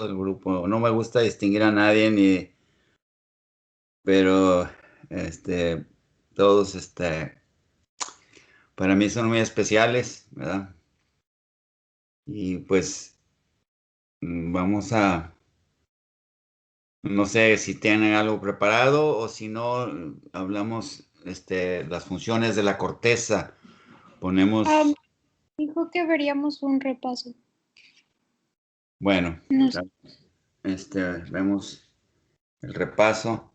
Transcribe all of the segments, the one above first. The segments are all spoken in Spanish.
el grupo. No me gusta distinguir a nadie, pero todos para mí son muy especiales, ¿verdad? Y pues vamos a, no sé si tienen algo preparado o si no, hablamos las funciones de la corteza. Ah, Ponemos, dijo que veríamos un repaso. bueno, No sé. vemos el repaso.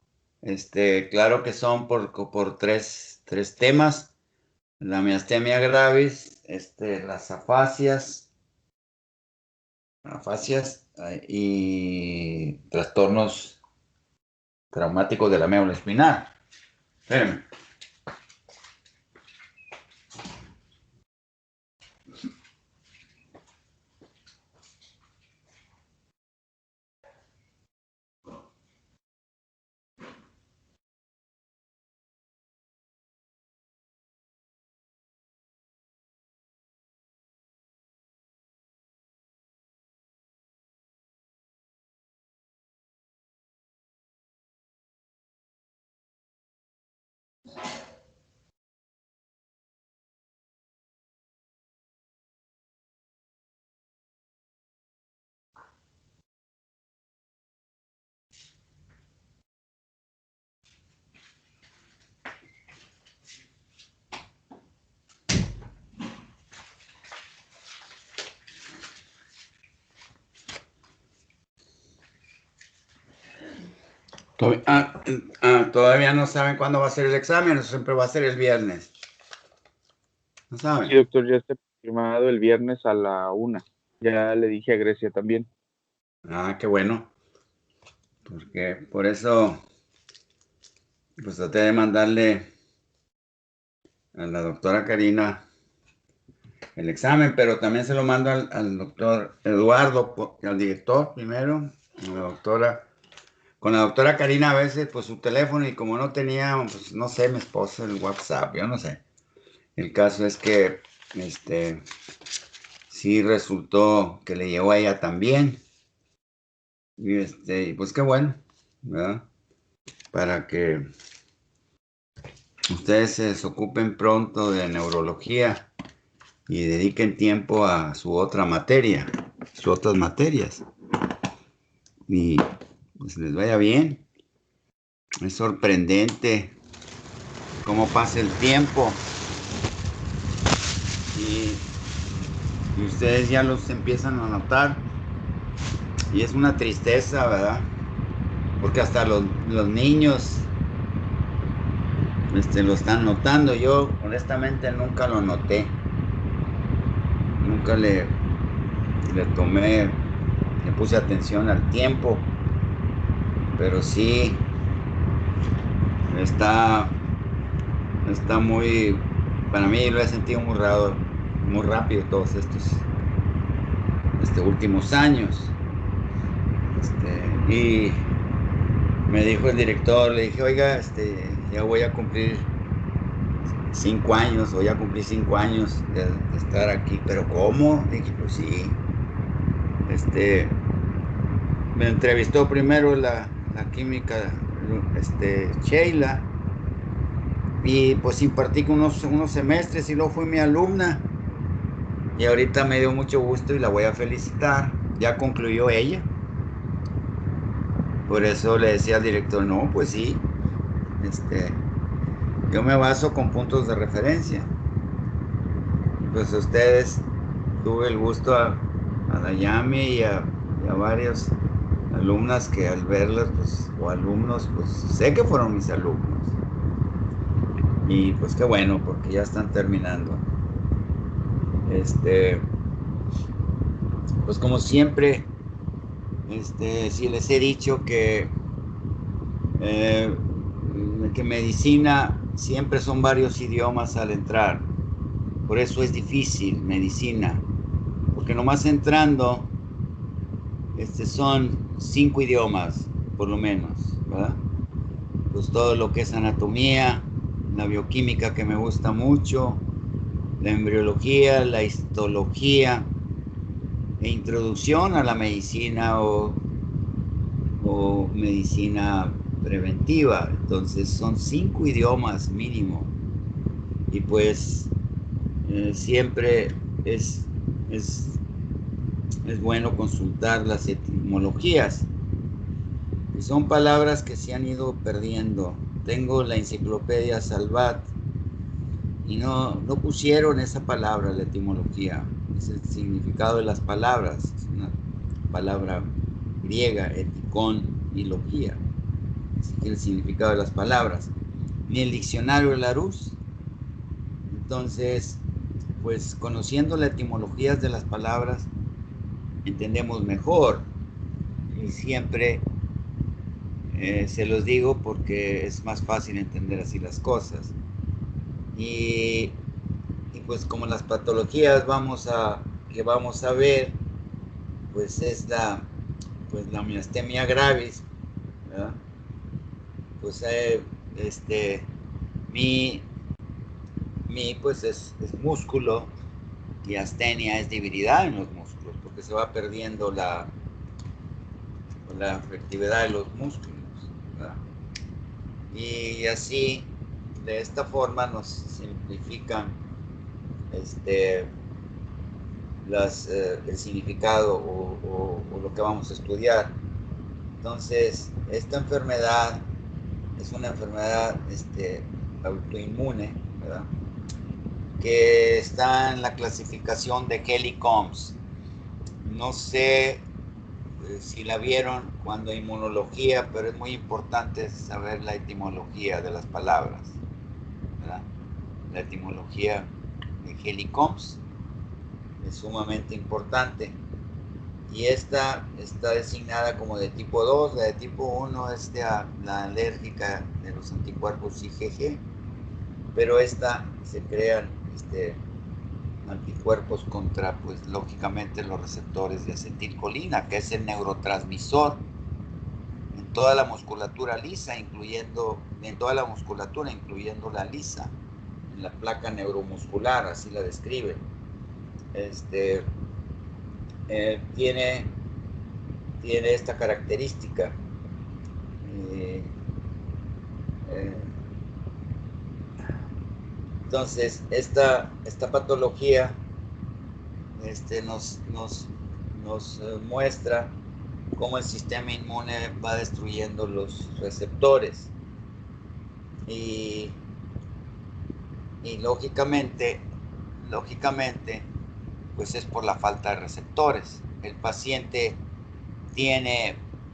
Claro que son por tres temas: la miastenia gravis, las afasias y trastornos traumáticos de la médula espinal. Espérenme. Todavía no saben cuándo va a ser el examen, eso siempre va a ser el viernes. ¿No saben? Sí, doctor, ya está confirmado el viernes a la 1. Ya le dije a Grecia también. Ah, qué bueno. Porque por eso, pues traté de mandarle a la doctora Karina el examen, pero también se lo mando al doctor Eduardo, al director primero, con la doctora Karina a veces, pues su teléfono, y como no tenía, pues no sé, mi esposa, el WhatsApp, yo no sé. El caso es que, sí resultó que le llegó a ella también, y pues qué bueno, ¿verdad? Para que ustedes se desocupen pronto de neurología y dediquen tiempo a sus otras materias, y pues les vaya bien. Es sorprendente cómo pasa el tiempo y ustedes ya los empiezan a notar, y es una tristeza, ¿verdad? Porque hasta los niños lo están notando. Yo honestamente nunca lo noté, nunca le puse atención al tiempo, pero sí está muy, para mí lo he sentido muy rápido todos estos últimos años. Y me dijo el director, le dije, oiga, ya voy a cumplir 5 años, voy a cumplir 5 años de estar aquí. ¿Pero cómo? Dije, pues sí. Me entrevistó primero la química, Sheila, y pues impartí con unos semestres, y luego fue mi alumna, y ahorita me dio mucho gusto y la voy a felicitar. Ya concluyó ella. Por eso le decía al director, no, pues sí, yo me baso con puntos de referencia. Pues ustedes, tuve el gusto a Dayami y a varias alumnas que al verlas, pues, o alumnos, pues sé que fueron mis alumnos. Y pues qué bueno, porque ya están terminando. Pues como siempre, sí les he dicho que medicina siempre son varios idiomas al entrar. Por eso es difícil medicina, porque nomás entrando, son 5 idiomas, por lo menos, ¿verdad? Pues todo lo que es anatomía, la bioquímica, que me gusta mucho, la embriología, la histología, introducción a la medicina o medicina preventiva. Entonces son 5 idiomas mínimo. Y pues siempre es bueno consultar las etimologías. Y son palabras que se han ido perdiendo. Tengo la enciclopedia Salvat y no pusieron esa palabra, la etimología. Es el significado de las palabras. Es una palabra griega, etikon y logía. Así que el significado de las palabras. Ni el diccionario de Larousse. Entonces, pues conociendo las etimologías de las palabras, entendemos mejor. Y siempre se los digo porque es más fácil entender así las cosas. Y pues como las patologías que vamos a ver, pues es la miastenia gravis, ¿verdad? Pues mi pues es músculo y astenia es debilidad en los músculos porque se va perdiendo la efectividad de los músculos, ¿verdad? Y así, de esta forma nos simplifican el significado o lo que vamos a estudiar. Entonces, esta enfermedad es una enfermedad autoinmune, ¿verdad? Que está en la clasificación de Kelly-Combs. No sé si la vieron cuando inmunología, pero es muy importante saber la etimología de las palabras, ¿verdad? La etimología de Kelly-Combs es sumamente importante. Y esta está designada como de tipo 2, la de tipo 1 es la alérgica de los anticuerpos IgG, pero esta se crean anticuerpos contra, pues lógicamente, los receptores de acetilcolina, que es el neurotransmisor en toda la musculatura lisa, incluyendo la lisa, en la placa neuromuscular, así la describe. Tiene esta característica. Entonces, esta patología nos muestra cómo el sistema inmune va destruyendo los receptores. Y lógicamente, pues es por la falta de receptores. El paciente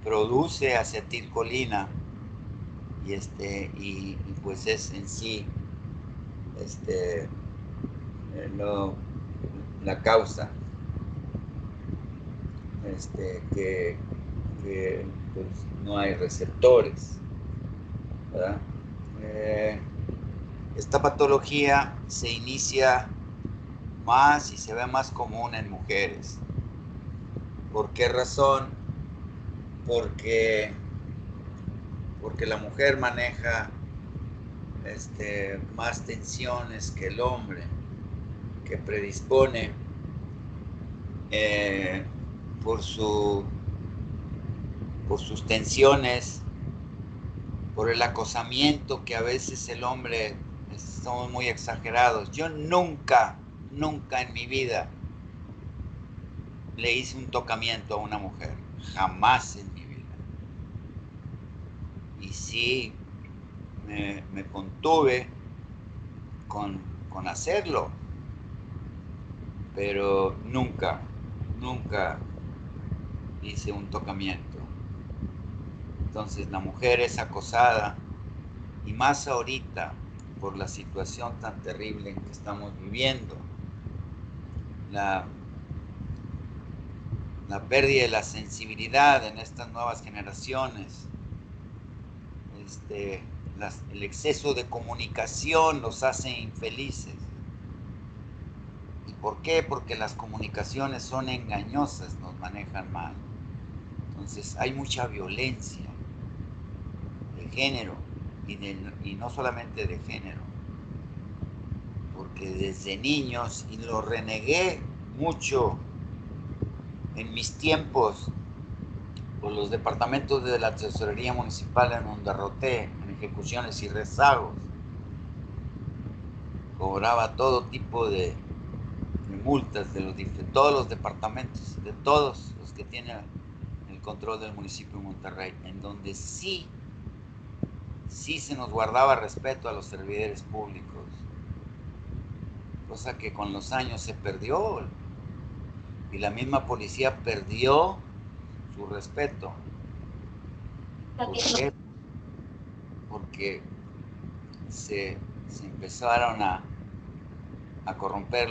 produce acetilcolina y pues es en sí la causa que pues no hay receptores, ¿verdad? Esta patología se inicia más y se ve más común en mujeres. ¿Por qué razón? Porque la mujer maneja más tensiones que el hombre, que predispone por sus tensiones, por el acosamiento que a veces el hombre somos muy exagerados. Yo nunca en mi vida le hice un tocamiento a una mujer, jamás en mi vida. Y sí me contuve con hacerlo, pero nunca hice un tocamiento. Entonces la mujer es acosada, y más ahorita por la situación tan terrible en que estamos viviendo, la pérdida de la sensibilidad en estas nuevas generaciones, el exceso de comunicación los hace infelices. ¿Y por qué? Porque las comunicaciones son engañosas, nos manejan mal. Entonces hay mucha violencia de género y no solamente de género, porque desde niños, y lo renegué mucho en mis tiempos, por los departamentos de la tesorería municipal en donde derroté en ejecuciones y rezagos, cobraba todo tipo de multas de todos los departamentos, de todos los que tienen el control del municipio de Monterrey, en donde sí se nos guardaba respeto a los servidores públicos, cosa que con los años se perdió, y la misma policía perdió su respeto. ¿Por qué? Porque se empezaron a corromper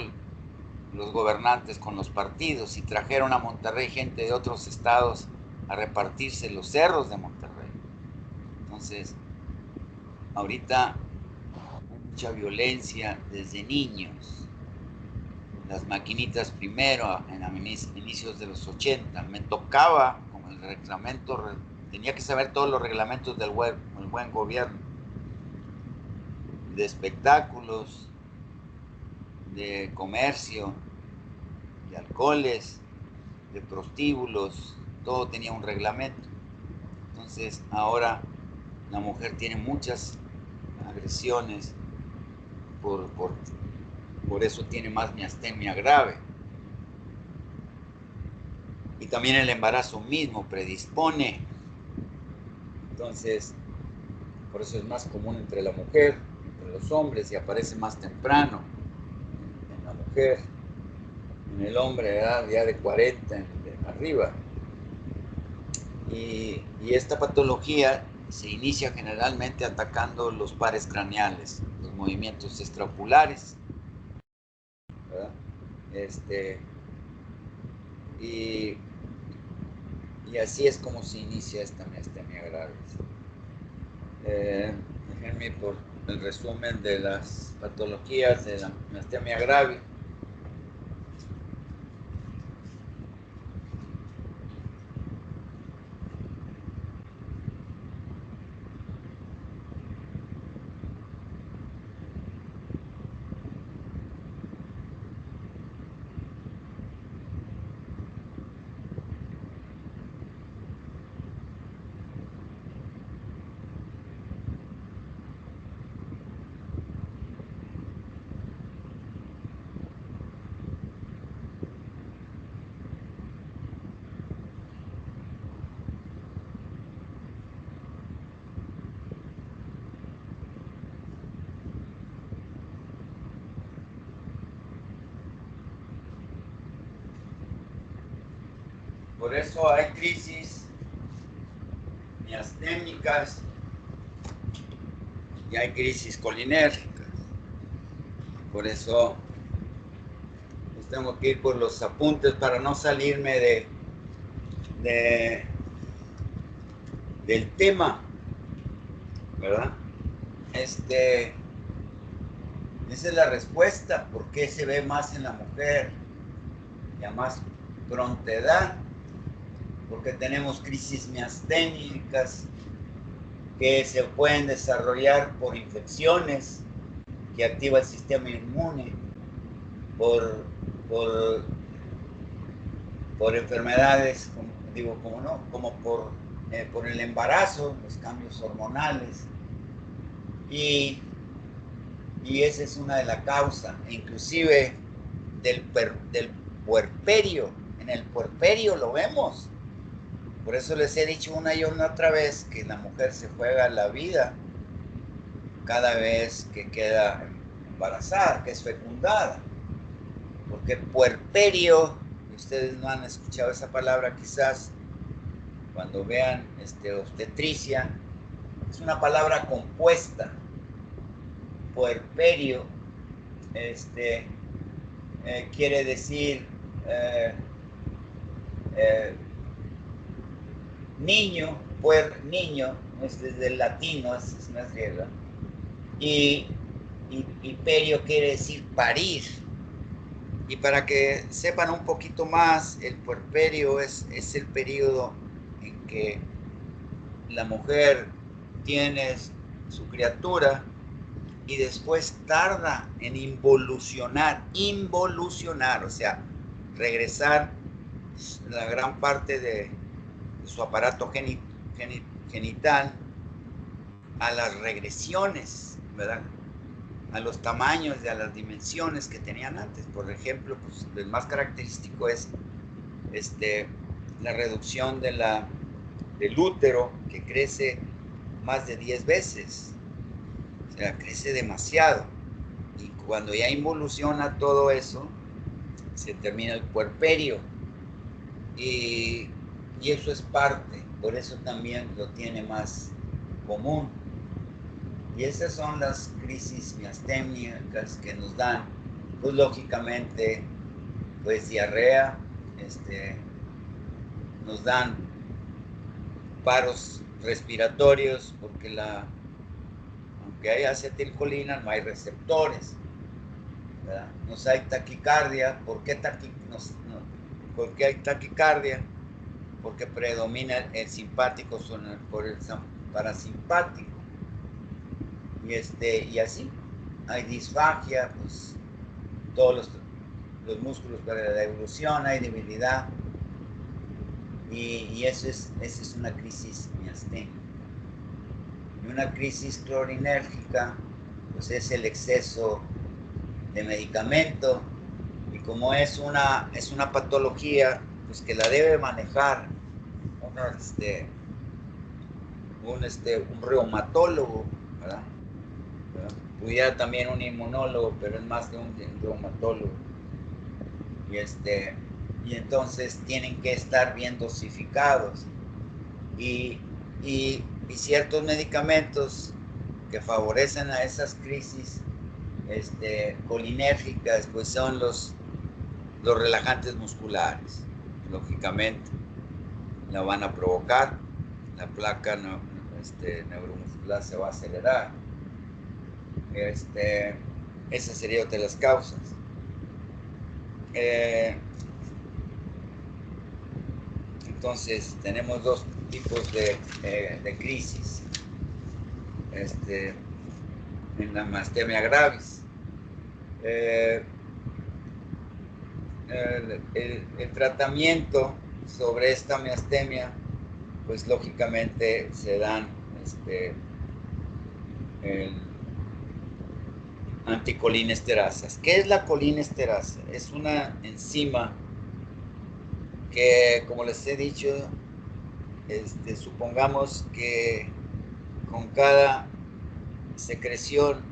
los gobernantes con los partidos y trajeron a Monterrey gente de otros estados a repartirse los cerros de Monterrey. Entonces, ahorita hay mucha violencia desde niños. Las maquinitas primero, en inicios de los 80, me tocaba, como el reglamento, tenía que saber todos los reglamentos del buen gobierno, de espectáculos, de comercio, de alcoholes, de prostíbulos, todo tenía un reglamento. Entonces ahora la mujer tiene muchas agresiones, por eso tiene más miastenia grave. Y también el embarazo mismo predispone. Entonces, por eso es más común entre la mujer, entre los hombres, y aparece más temprano en la mujer. En el hombre, edad ya de 40 arriba. Y esta patología se inicia generalmente atacando los pares craneales, los movimientos extraoculares, ¿verdad? Y así es como se inicia esta miastenia grave. Déjenme por el resumen de las patologías de la miastenia grave. Por eso hay crisis miastémicas y hay crisis colinérgicas. Por eso pues tengo que ir por los apuntes para no salirme del tema, ¿verdad? Esa es la respuesta. ¿Por qué se ve más en la mujer y a más pronta edad? Porque tenemos crisis miasténicas que se pueden desarrollar por infecciones que activa el sistema inmune, por enfermedades, como por el embarazo, los cambios hormonales, y esa es una de las causas, inclusive del puerperio. En el puerperio lo vemos. Por eso les he dicho una y otra vez que la mujer se juega la vida cada vez que queda embarazada, que es fecundada. Porque puerperio, ustedes no han escuchado esa palabra quizás, cuando vean obstetricia, es una palabra compuesta. Puerperio quiere decir niño, niño, es desde el latino, es una griega, y perio quiere decir parir. Y para que sepan un poquito más, el puerperio es el periodo en que la mujer tiene su criatura y después tarda en involucionar, o sea, regresar la gran parte de su aparato genital a las regresiones, ¿verdad? A los tamaños y a las dimensiones que tenían antes. Por ejemplo, pues el más característico es la reducción del útero, que crece más de 10 veces. O sea, crece demasiado. Y cuando ya involuciona todo eso, se termina el puerperio. Y eso es parte, por eso también lo tiene más común. Y esas son las crisis miastémicas que nos dan, pues lógicamente, pues diarrea, nos dan paros respiratorios, porque aunque hay acetilcolina, no hay receptores, ¿verdad? Nos hay taquicardia. ¿Por qué hay taquicardia? Porque predomina el simpático por el parasimpático. Y así hay disfagia, pues todos los músculos para la evolución, hay debilidad, y esa es una crisis miasténica. Y una crisis clorinérgica, pues es el exceso de medicamento, y como es una patología, pues que la debe manejar un reumatólogo, ¿verdad? Pudiera también un inmunólogo, pero es más de un reumatólogo. Y entonces tienen que estar bien dosificados. Y ciertos medicamentos que favorecen a esas crisis colinérgicas, pues son los relajantes musculares. Lógicamente, la van a provocar, la placa neuromuscular se va a acelerar. Esa sería otra de las causas. Entonces, tenemos dos tipos de crisis en la miastemia gravis. El tratamiento sobre esta miastemia, pues lógicamente se dan anticolinesterasas. ¿Qué es la colinesterasa? Es una enzima que, como les he dicho, supongamos que con cada secreción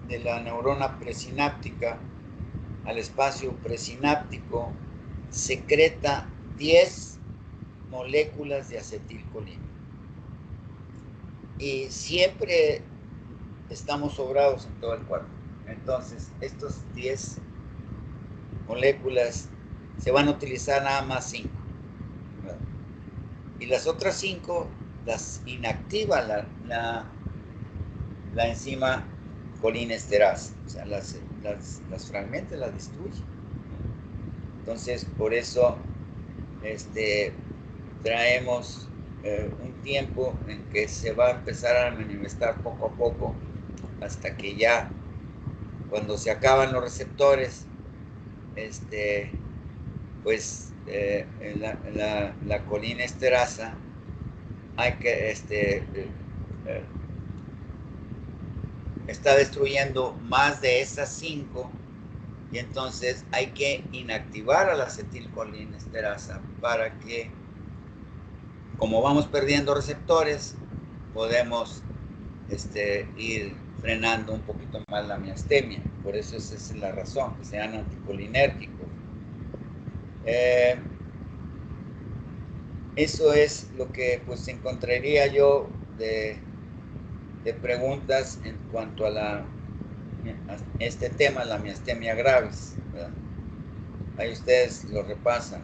de la neurona presináptica al espacio presináptico secreta 10 moléculas de acetilcolina. Y siempre estamos sobrados en todo el cuerpo. Entonces, estos 10 moléculas se van a utilizar nada más 5. Y las otras 5 las inactiva la enzima colinesterasa. O sea, las fragmenta, las destruye. Entonces, por eso traemos un tiempo en que se va a empezar a manifestar poco a poco, hasta que ya, cuando se acaban los receptores, pues la colinesterasa hay que está destruyendo más de esas 5, y entonces hay que inactivar a la acetilcolinesterasa para que, como vamos perdiendo receptores, podemos ir frenando un poquito más la miastemia. Por eso esa es la razón, que sean anticolinérgicos. Eso es lo que pues encontraría yo de preguntas en cuanto a este tema, la miastemia gravis, ¿verdad? Ahí ustedes lo repasan.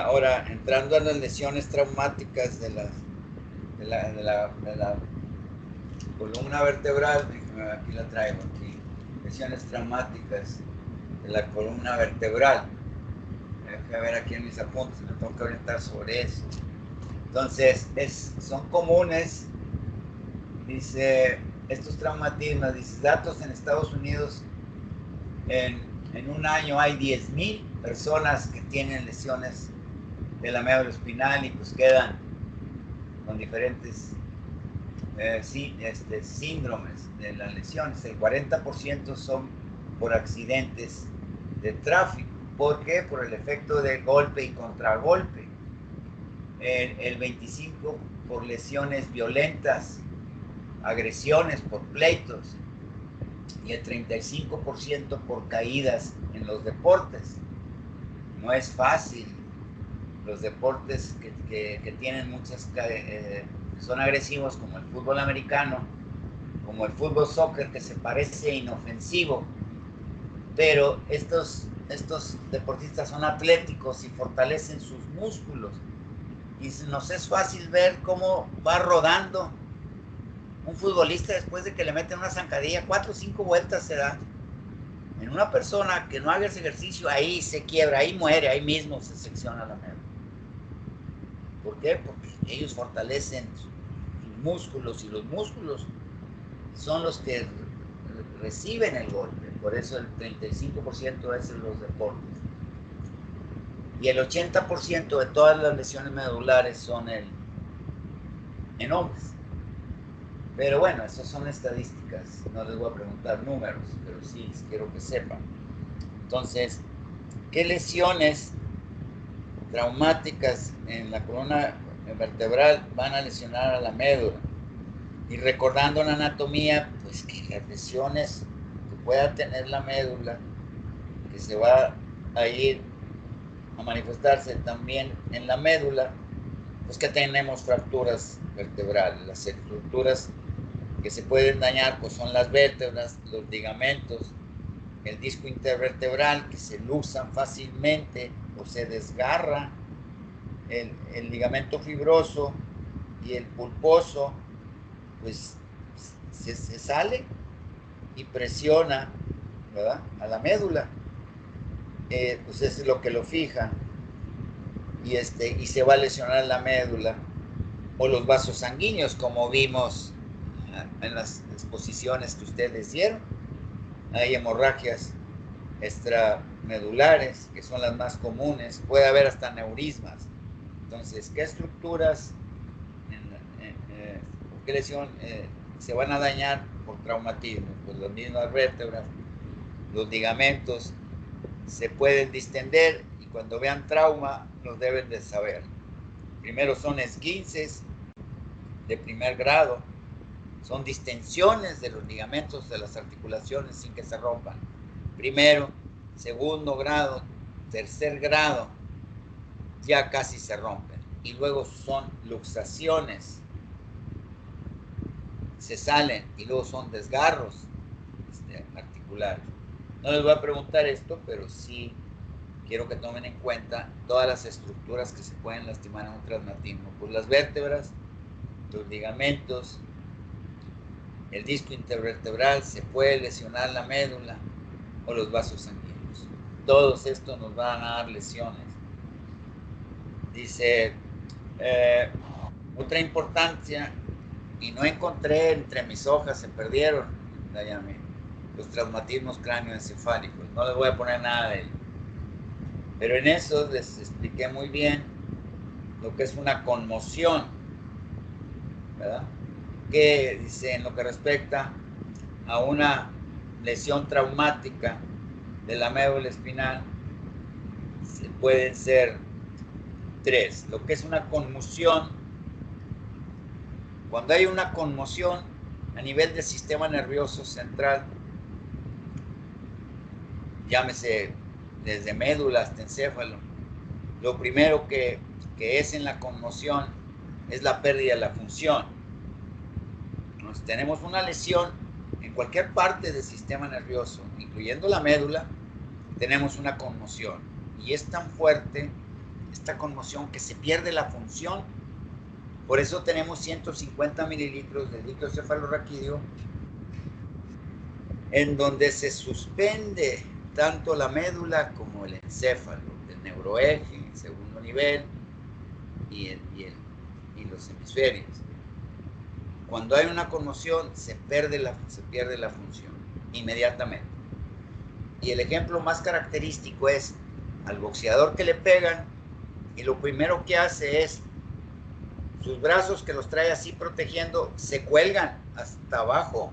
Ahora, entrando a las lesiones traumáticas de la columna vertebral, aquí la traigo, aquí, lesiones traumáticas de la columna vertebral. Déjame ver aquí en mis apuntes, me tengo que orientar sobre eso. Entonces, son comunes, dice, estos traumatismos, dice, datos en Estados Unidos, en un año hay 10,000 personas que tienen lesiones de la médula espinal y pues quedan con diferentes síndromes de las lesiones. El 40% son por accidentes de tráfico. ¿Por qué? Por el efecto de golpe y contragolpe. El 25% por lesiones violentas, agresiones por pleitos, y el 35% por caídas en los deportes. No es fácil. Los deportes que tienen muchas, que son agresivos, como el fútbol americano, como el fútbol soccer, que se parece inofensivo, pero estos deportistas son atléticos y fortalecen sus músculos, y nos es fácil ver cómo va rodando un futbolista después de que le meten una zancadilla. 4 o 5 vueltas se da. En una persona que no haga ese ejercicio, ahí se quiebra, ahí muere, ahí mismo se secciona la médula. ¿Por qué? Porque ellos fortalecen sus músculos, y los músculos son los que reciben el golpe. Por eso el 35% es en los deportes. Y el 80% de todas las lesiones medulares son en hombres. Pero bueno, esas son estadísticas. No les voy a preguntar números, pero sí quiero que sepan. Entonces, ¿qué lesiones traumáticas en la columna vertebral van a lesionar a la médula? Y recordando la anatomía, pues que las lesiones que pueda tener la médula, que se va a ir a manifestarse también en la médula, pues que tenemos fracturas vertebrales. Las estructuras que se pueden dañar pues son las vértebras, los ligamentos, el disco intervertebral, que se luxan fácilmente o se desgarra, el ligamento fibroso y el pulposo, pues se sale y presiona, ¿verdad?, a la médula. Pues eso es lo que lo fija, y se va a lesionar la médula, o los vasos sanguíneos, como vimos en las exposiciones que ustedes dieron. Hay hemorragias extramedulares, que son las más comunes. Puede haber hasta neurismas. Entonces, ¿qué estructuras, qué lesión se van a dañar por traumatismo? Pues las mismas vértebras, los ligamentos se pueden distender, y cuando vean trauma los deben de saber. Primero son esguinces de primer grado, son distensiones de los ligamentos de las articulaciones sin que se rompan. Primero, segundo grado, tercer grado, ya casi se rompen. Y luego son luxaciones, se salen, y luego son desgarros articulares. No les voy a preguntar esto, pero sí quiero que tomen en cuenta todas las estructuras que se pueden lastimar en un traumatismo. Pues las vértebras, los ligamentos, el disco intervertebral, se puede lesionar la médula, o los vasos sanguíneos. Todos estos nos van a dar lesiones. Dice, otra importancia, y no encontré entre mis hojas, se perdieron, los traumatismos cráneoencefálicos. No les voy a poner nada de ello. Pero en eso les expliqué muy bien lo que es una conmoción, ¿verdad? Que dice, en lo que respecta a una lesión traumática de la médula espinal, pueden ser 3. Lo que es una conmoción, cuando hay una conmoción a nivel del sistema nervioso central, llámese desde médula hasta encéfalo, lo primero que es en la conmoción es la pérdida de la función. Entonces, tenemos una lesión en cualquier parte del sistema nervioso, incluyendo la médula, tenemos una conmoción. Y es tan fuerte esta conmoción que se pierde la función. Por eso tenemos 150 mililitros de líquido cefalorraquídeo, en donde se suspende tanto la médula como el encéfalo, el neuroeje en segundo nivel y los hemisferios. Cuando hay una conmoción, se pierde la función inmediatamente. Y el ejemplo más característico es al boxeador que le pegan y lo primero que hace es sus brazos que los trae así protegiendo se cuelgan hasta abajo.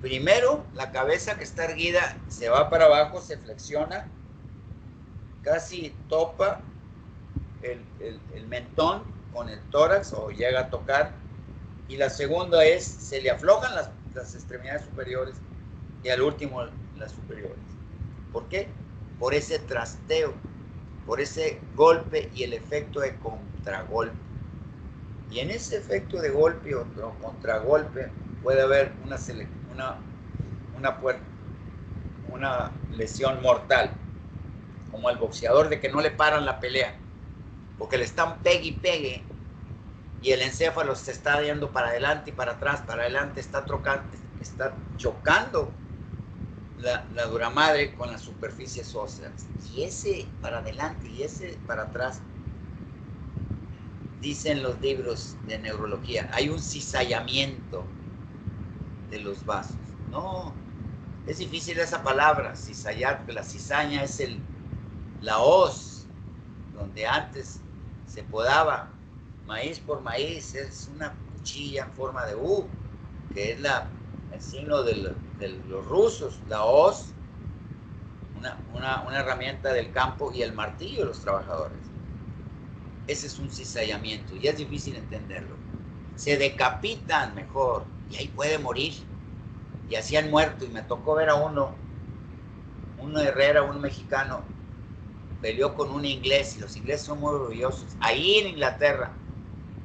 Primero la cabeza que está erguida se va para abajo, se flexiona, casi topa el mentón con el tórax o llega a tocar, y la segunda es se le aflojan las extremidades superiores y al último las superiores. ¿Por qué? Por ese trasteo, por ese golpe y el efecto de contragolpe. Y en ese efecto de golpe o contragolpe puede haber una lesión mortal, como al boxeador de que no le paran la pelea, porque le están pegue y pegue, y el encéfalo se está yendo para adelante y para atrás, para adelante, está chocando la duramadre con las superficies óseas. Y ese para adelante y ese para atrás, dicen los libros de neurología, hay un cizallamiento de los vasos. No, es difícil esa palabra, cizallar, porque la cizaña es la hoz, donde antes se podaba maíz por maíz, es una cuchilla en forma de U, que es el signo de los rusos, la hoz, una herramienta del campo, y el martillo de los trabajadores. Ese es un cizallamiento y es difícil entenderlo. Se decapitan mejor y ahí puede morir. Y así han muerto, y me tocó ver a un Herrera, un mexicano, peleó con un inglés, y los ingleses son muy orgullosos, ahí en Inglaterra,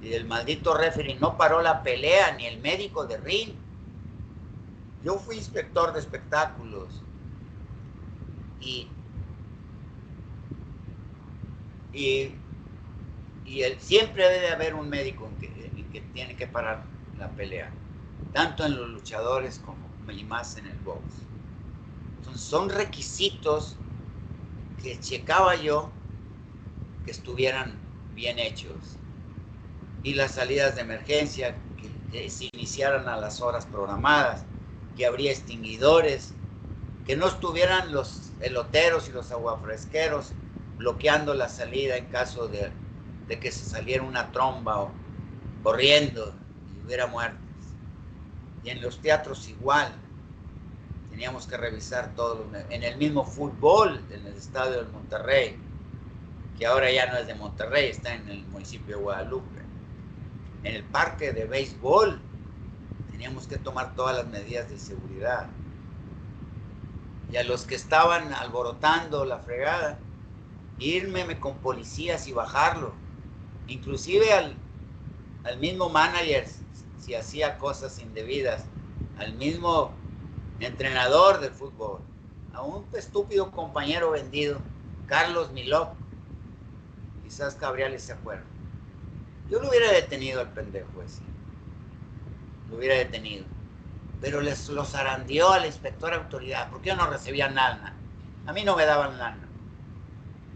y el maldito referee no paró la pelea, ni el médico de ring. Yo fui inspector de espectáculos, y siempre debe haber un médico que tiene que parar la pelea, tanto en los luchadores como y más en el box. Entonces son requisitos que checaba yo que estuvieran bien hechos, y las salidas de emergencia que se iniciaran a las horas programadas, que habría extinguidores, que no estuvieran los eloteros y los aguafresqueros bloqueando la salida en caso de que se saliera una tromba o corriendo y hubiera muertes. Y en los teatros igual, teníamos que revisar todo. En el mismo fútbol, en el estadio del Monterrey, que ahora ya no es de Monterrey, está en el municipio de Guadalupe. En el parque de béisbol, teníamos que tomar todas las medidas de seguridad. Y a los que estaban alborotando la fregada, irme con policías y bajarlo. Inclusive al mismo manager, si hacía cosas indebidas, al mismo entrenador del fútbol, a un estúpido compañero vendido, Carlos Milok, quizás Cabriales se acuerda. Yo lo hubiera detenido al pendejo ese, lo hubiera detenido, pero los zarandeó al inspector de autoridad, porque yo no recibía nada, a mí no me daban lana.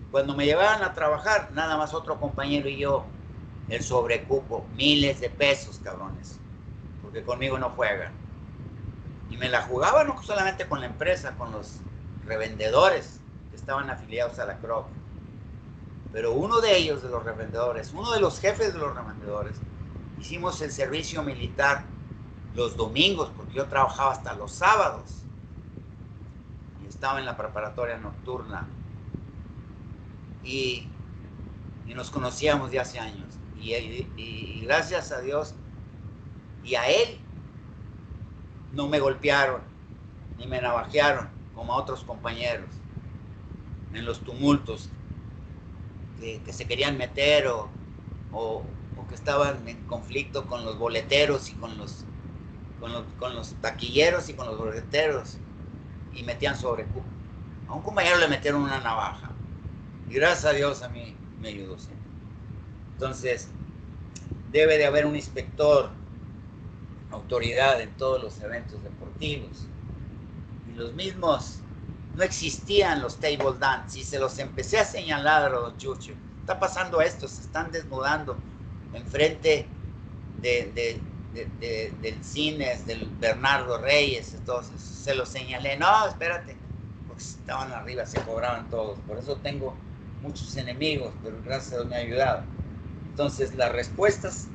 Cuando me llevaban a trabajar, nada más otro compañero y yo, el sobrecupo, miles de pesos, cabrones, porque conmigo no juegan. Y me la jugaba no solamente con la empresa, con los revendedores que estaban afiliados a la CROC. Pero uno de ellos, de los revendedores, uno de los jefes de los revendedores, hicimos el servicio militar los domingos, porque yo trabajaba hasta los sábados. Y estaba en la preparatoria nocturna. Y nos conocíamos de hace años. Y gracias a Dios y a él, no me golpearon, ni me navajearon, como a otros compañeros, en los tumultos que se querían meter o que estaban en conflicto con los boleteros y con los taquilleros y con los boleteros, y metían sobrecupo. A un compañero le metieron una navaja, y gracias a Dios a mí me ayudó siempre. Entonces, debe de haber un inspector, autoridad en todos los eventos deportivos. Y los mismos, no existían los table dance, y se los empecé a señalar a don Chucho. Está pasando esto, se están desnudando enfrente del cine, del Bernardo Reyes. Entonces se los señalé, no, espérate, por porque estaban arriba, se cobraban todos. Por eso tengo muchos enemigos, pero gracias a Dios me ha ayudado. Entonces, las respuestas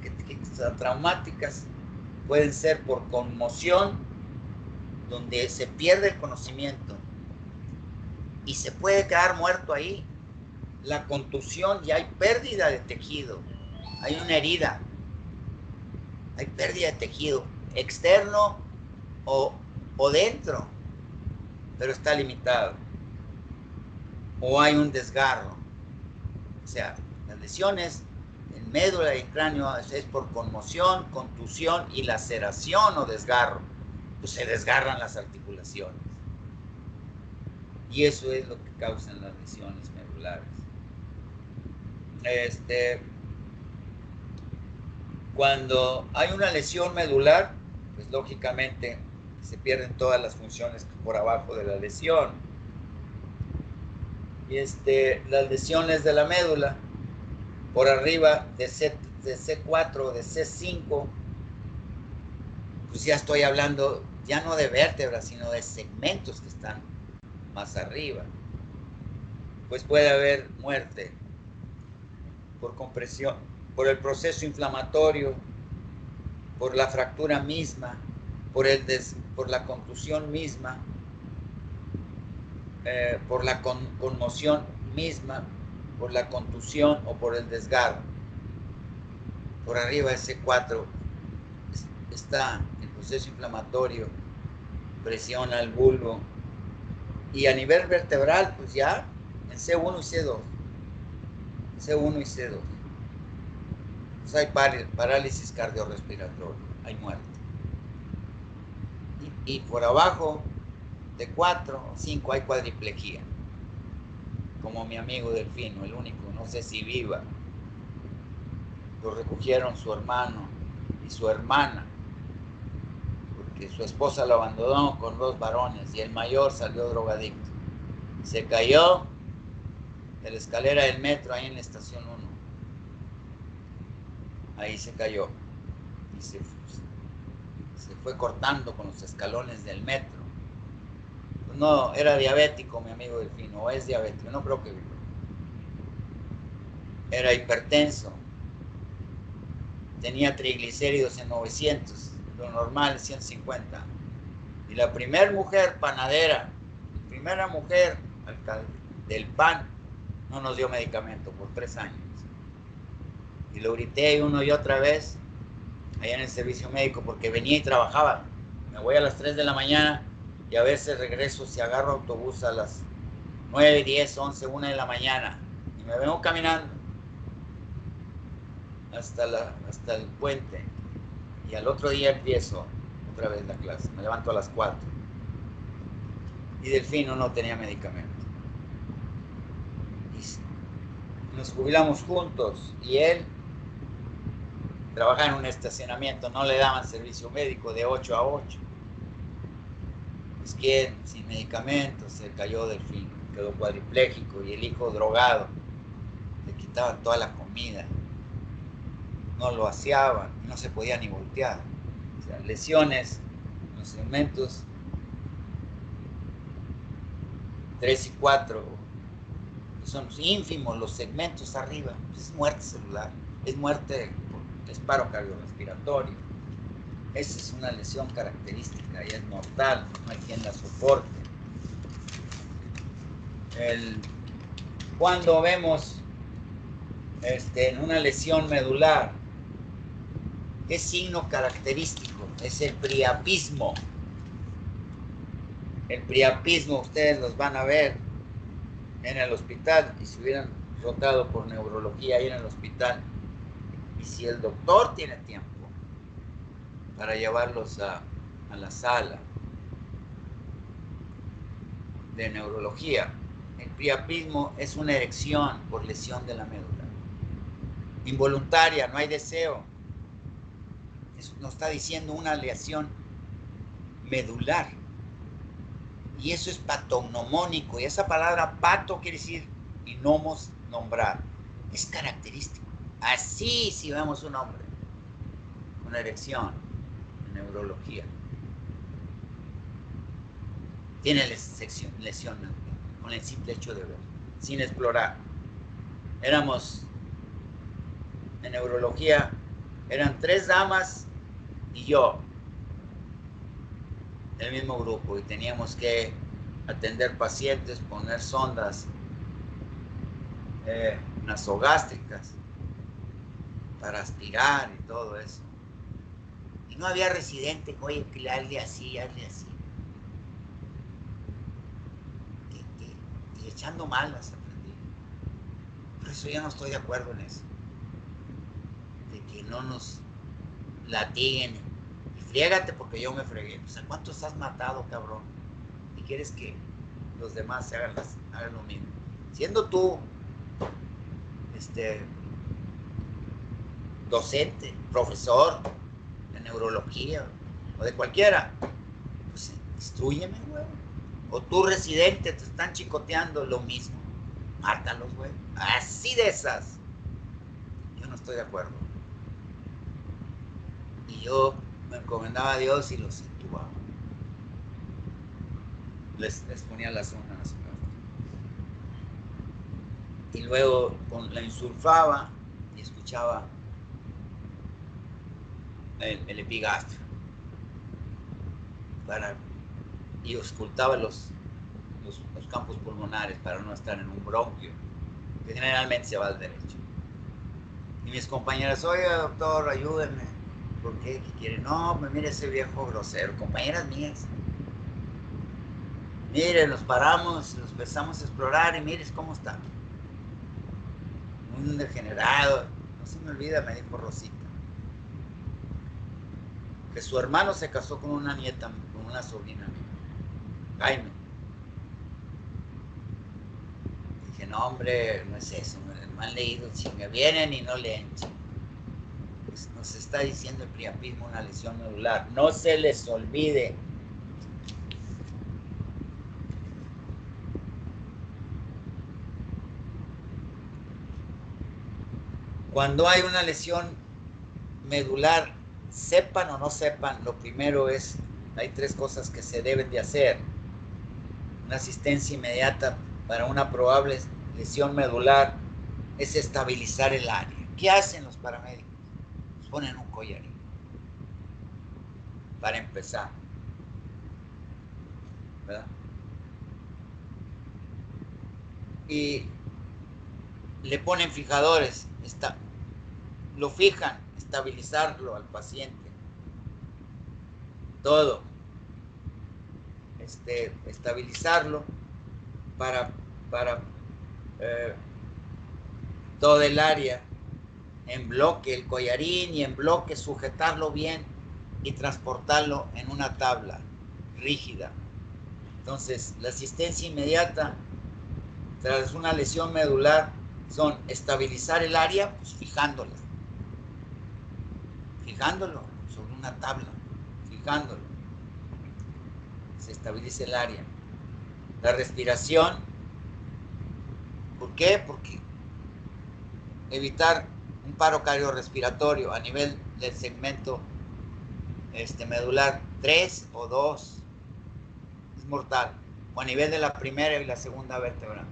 traumáticas pueden ser por conmoción, donde se pierde el conocimiento y se puede quedar muerto ahí. La contusión, ya hay pérdida de tejido, hay una herida, hay pérdida de tejido externo o dentro, pero está limitado. O hay un desgarro. O sea, las lesiones en médula y cráneo es por conmoción, contusión y laceración o desgarro. Pues se desgarran las articulaciones. Y eso es lo que causan las lesiones medulares. Cuando hay una lesión medular, pues lógicamente se pierden todas las funciones por abajo de la lesión. Y las lesiones de la médula, por arriba de C4 o de C5, pues ya estoy hablando ya no de vértebras, sino de segmentos que están más arriba. Pues puede haber muerte por compresión, por el proceso inflamatorio, por la fractura misma, por la contusión misma, por la conmoción misma, por la contusión o por el desgarro. Por arriba de C4 está el proceso inflamatorio, presión al bulbo, y a nivel vertebral, pues ya en C1 y C2. C1 y C2. Pues hay parálisis cardiorrespiratoria, hay muerte. Y por abajo de 4 o 5 hay cuadriplejía, como mi amigo Delfino, el único, no sé si viva. Lo recogieron su hermano y su hermana, porque su esposa lo abandonó con 2 varones y el mayor salió drogadicto. Se cayó de la escalera del metro ahí en la estación 1. Ahí se cayó y se fue cortando con los escalones del metro. No, era diabético mi amigo Delfino, o es diabético, no creo que viva. Era hipertenso, tenía triglicéridos en 900, lo normal es 150. Y la primera mujer panadera, la primera mujer del pan, no nos dio medicamento por 3 años. Y lo grité una y otra vez allá en el servicio médico, porque venía y trabajaba. Me voy a las 3 de la mañana y a veces regreso, si agarro autobús a las 9, 10, 11, 1 de la mañana, y me vengo caminando hasta el puente, y al otro día empiezo otra vez la clase. Me levanto a las 4. Y Delfino no tenía medicamento. Y nos jubilamos juntos, y él trabajaba en un estacionamiento, no le daban servicio médico de 8 a 8. Pues quién, sin medicamentos, se cayó Delfino, quedó cuadripléjico, y el hijo drogado, le quitaban toda la comida, no lo aseaban, no se podía ni voltear. O sea, lesiones en los segmentos 3 y 4, son ínfimos los segmentos arriba, pues es muerte celular, es muerte por paro cardiorrespiratorio. Esa es una lesión característica y es mortal, no hay quien la soporte. Cuando vemos en una lesión medular, ¿qué signo característico? Es el priapismo. El priapismo ustedes los van a ver en el hospital, y si hubieran rotado por neurología ahí en el hospital, y si el doctor tiene tiempo para llevarlos a la sala de neurología, el priapismo es una erección por lesión de la médula. Involuntaria, no hay deseo. Eso nos está diciendo una lesión medular. Y eso es patognomónico. Y esa palabra pato quiere decir y nomos, nombrar. Es característico. Así si vemos un hombre, una erección en neurología, tiene lesión con el simple hecho de ver, sin explorar. Éramos, en neurología, eran 3 damas y yo, del mismo grupo, y teníamos que atender pacientes, poner sondas nasogástricas para aspirar y todo eso. Y no había residente, oye, que hazle así, hazle así. Y echando malas aprendí. Por eso yo no estoy de acuerdo en eso. De que no nos latiguen. Y friégate porque yo me fregué. O sea, ¿cuántos has matado, cabrón? Y quieres que los demás hagan lo mismo. Siendo tú, docente, profesor de neurología o de cualquiera, pues instrúyeme, güey. O tú residente, te están chicoteando, lo mismo. Mátalos, güey. Así de esas. Yo no estoy de acuerdo. Y yo me encomendaba a Dios y los intubaba. Les ponía las ondas. Y luego la insulfaba y escuchaba el epigastrio. Y auscultaba los campos pulmonares para no estar en un bronquio, que generalmente se va al derecho. Y mis compañeras, oiga, doctor, ayúdenme. ¿Por qué? ¿Qué quiere? No, pues mire ese viejo grosero. Compañeras mías. Mire, nos paramos, nos empezamos a explorar y mire cómo está. Un degenerado. No se me olvida, me dijo Rosita, que su hermano se casó con una nieta, con una sobrina mía, Jaime. Dije, no, hombre, no es eso, no han leído, chinga, vienen y no leen, chinga. Pues nos está diciendo el priapismo una lesión medular, no se les olvide. Cuando hay una lesión medular, sepan o no sepan, lo primero es, hay 3 cosas que se deben de hacer. Una asistencia inmediata para una probable lesión medular es estabilizar el área. ¿Qué hacen los paramédicos? Pues ponen un collarín. Para empezar. ¿Verdad? Y le ponen fijadores. Lo fijan, estabilizarlo al paciente. Todo. Estabilizarlo para todo el área en bloque, el collarín, y en bloque sujetarlo bien y transportarlo en una tabla rígida. Entonces, la asistencia inmediata tras una lesión medular son estabilizar el área, pues fijándolo sobre una tabla, fijándolo. Se estabiliza el área. La respiración, ¿por qué? Porque evitar un paro cardiorrespiratorio a nivel del segmento medular 3 o 2 es mortal, o a nivel de la primera y la segunda vértebra,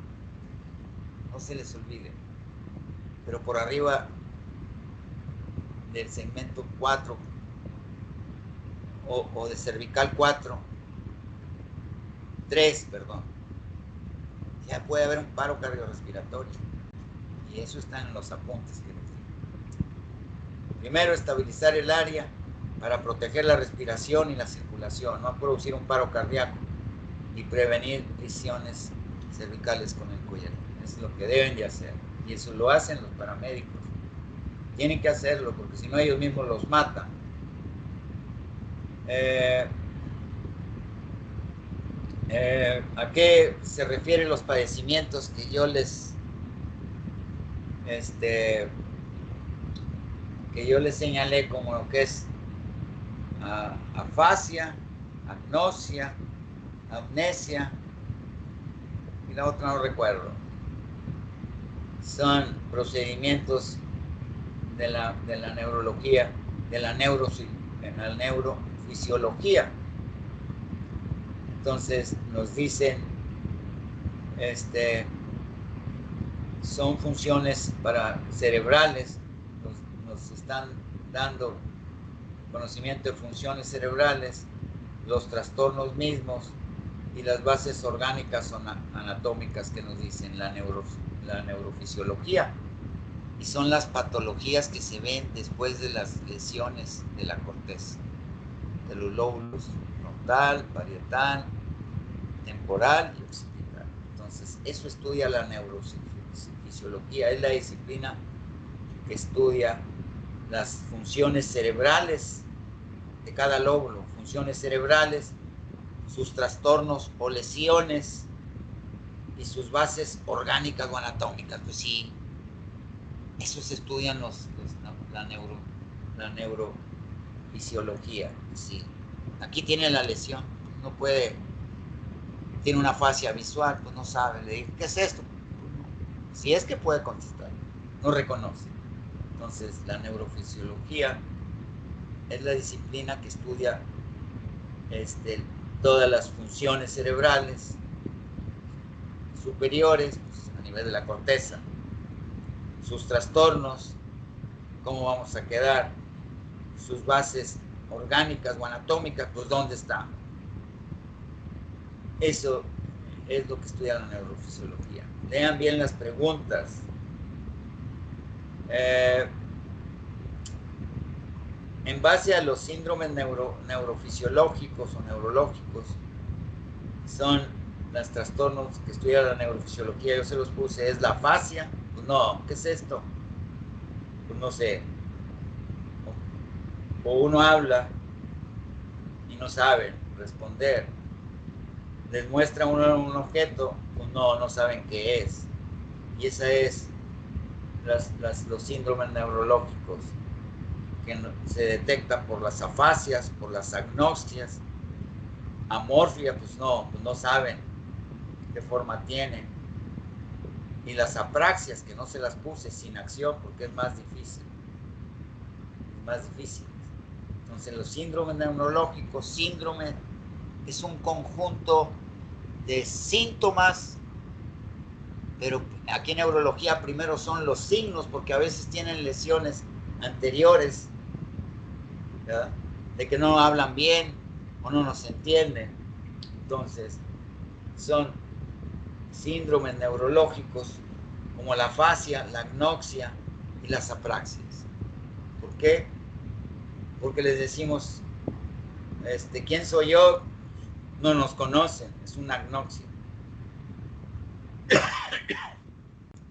no se les olvide, pero por arriba del segmento 4 o de cervical 3, ya puede haber un paro cardiorrespiratorio, y eso está en los apuntes que les di. Primero, estabilizar el área para proteger la respiración y la circulación, no producir un paro cardíaco y prevenir lesiones cervicales con el collarín. Es lo que deben de hacer, y eso lo hacen los paramédicos. Tienen que hacerlo porque si no ellos mismos los matan. ¿A qué se refieren los padecimientos que yo les señalé, como lo que es afasia, agnosia, amnesia, y la otra no recuerdo? Son procedimientos de la neurología, de la neurofisiología. Entonces nos dicen son funciones cerebrales, nos están dando conocimiento de funciones cerebrales, los trastornos mismos y las bases orgánicas o anatómicas que nos dicen la neurofisiología. Y son las patologías que se ven después de las lesiones de la corteza, de los lóbulos frontal, parietal, temporal y occipital. Entonces, eso estudia la neurofisiología, es la disciplina que estudia las funciones cerebrales de cada lóbulo, funciones cerebrales, sus trastornos o lesiones y sus bases orgánicas o anatómicas. Pues sí, eso se estudian la neurofisiología. Sí. Aquí tiene la lesión, no puede, tiene una fascia visual, pues no sabe, le digo, ¿qué es esto? Pues no. Si es que puede contestar, no reconoce. Entonces, la neurofisiología es la disciplina que estudia todas las funciones cerebrales superiores, pues, a nivel de la corteza, sus trastornos, cómo vamos a quedar, sus bases orgánicas o anatómicas, pues dónde está. Eso es lo que estudia la neurofisiología. Lean bien las preguntas. En base a los síndromes neurofisiológicos o neurológicos, son los trastornos que estudia la neurofisiología. Yo se los puse, es la fascia. Pues no, ¿qué es esto? Pues no sé. O uno habla y no saben responder. Les muestra uno un objeto, pues no saben qué es. Y esa es los síndromes neurológicos, que se detectan por las afasias, por las agnoxias. Amorfia, pues no saben qué forma tiene. Y las apraxias, que no se las puse sin acción porque es más difícil. Es más difícil. Entonces, los síndromes neurológicos, síndrome es un conjunto de síntomas, pero aquí en neurología primero son los signos, porque a veces tienen lesiones anteriores, ¿verdad? De que no hablan bien o no nos entienden. Entonces, son síndromes neurológicos como la afasia, la agnoxia y las apraxias. ¿Por qué? Porque les decimos, ¿quién soy yo? No nos conocen, es una agnoxia.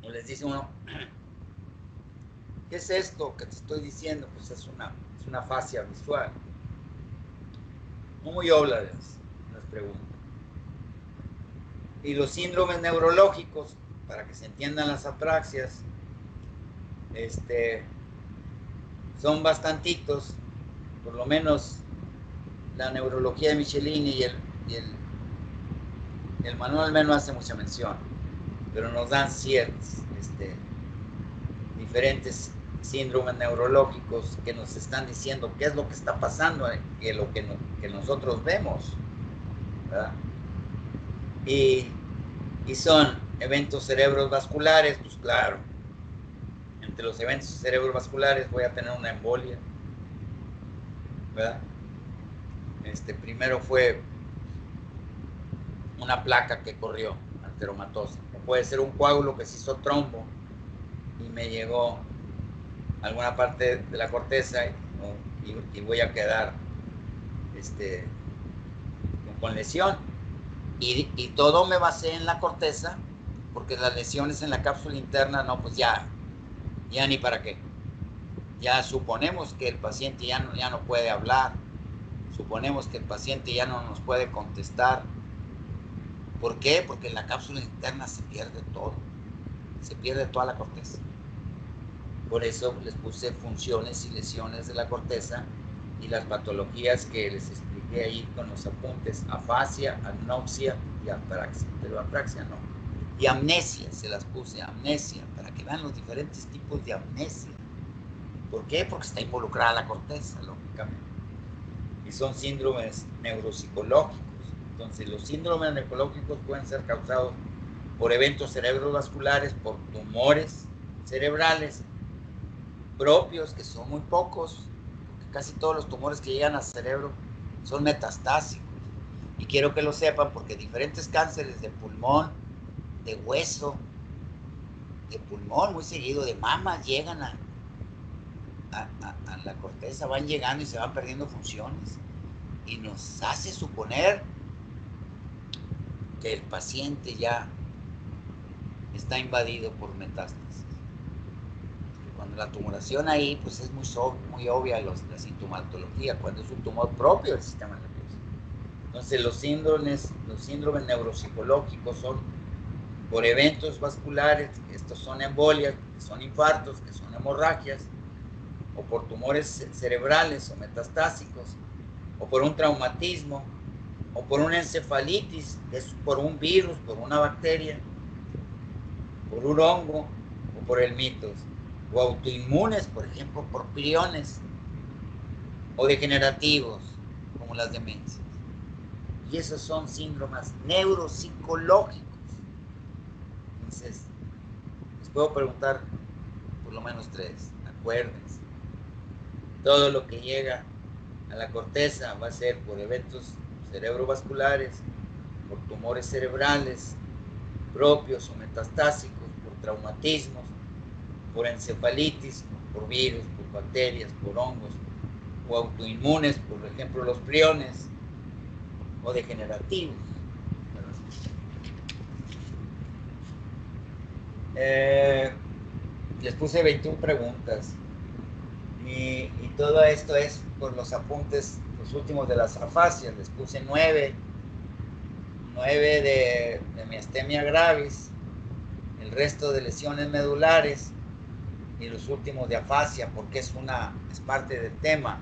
O les dice uno, ¿qué es esto que te estoy diciendo? Pues es una fascia visual. Muy obladas las preguntas. Y los síndromes neurológicos, para que se entiendan las apraxias, son bastantitos, por lo menos la neurología de Michelini y el manual no hace mucha mención, pero nos dan ciertos diferentes síndromes neurológicos que nos están diciendo qué es lo que está pasando, que lo que nosotros vemos, ¿verdad? Y son eventos cerebrovasculares, pues claro, entre los eventos cerebrovasculares voy a tener una embolia, ¿verdad? Primero fue una placa que corrió anteromatosa, o puede ser un coágulo que se hizo trombo y me llegó a alguna parte de la corteza y voy a quedar con lesión. Y todo me basé en la corteza, porque las lesiones en la cápsula interna, no, pues ya ni para qué. Ya suponemos que el paciente ya no puede hablar, suponemos que el paciente ya no nos puede contestar. ¿Por qué? Porque en la cápsula interna se pierde todo, se pierde toda la corteza. Por eso les puse funciones y lesiones de la corteza y las patologías que les expliqué ahí con los apuntes: afasia, agnoxia y apraxia. Pero apraxia no. Y amnesia, se las puse, amnesia, para que vean los diferentes tipos de amnesia. ¿Por qué? Porque está involucrada la corteza, lógicamente. Y son síndromes neuropsicológicos. Entonces, los síndromes neurológicos pueden ser causados por eventos cerebrovasculares, por tumores cerebrales propios, que son muy pocos, porque casi todos los tumores que llegan al cerebro son metastásicos. Y quiero que lo sepan porque diferentes cánceres de pulmón, de hueso, de pulmón muy seguido, de mama, llegan a la corteza, van llegando y se van perdiendo funciones. Y nos hace suponer que el paciente ya está invadido por metástasis. Cuando la tumoración ahí, pues es muy obvia la sintomatología, cuando es un tumor propio del sistema nervioso. Entonces los síndromes neuropsicológicos son por eventos vasculares, estos son embolias, que son infartos, que son hemorragias, o por tumores cerebrales o metastásicos, o por un traumatismo, o por una encefalitis, que es por un virus, por una bacteria, por un hongo, o por el mitos, o autoinmunes, por ejemplo, por priones, o degenerativos, como las demencias. Y esos son síndromes neuropsicológicos. Entonces, les puedo preguntar por lo menos 3. Acuérdense, todo lo que llega a la corteza va a ser por eventos cerebrovasculares, por tumores cerebrales propios o metastásicos, por traumatismos, por encefalitis, por virus, por bacterias, por hongos, o autoinmunes, por ejemplo los priones, o degenerativos. Les puse 21 preguntas y todo esto es por los apuntes, los últimos de las afasias. Les puse 9 de miastenia gravis, el resto de lesiones medulares y los últimos de afasia, porque es parte del tema,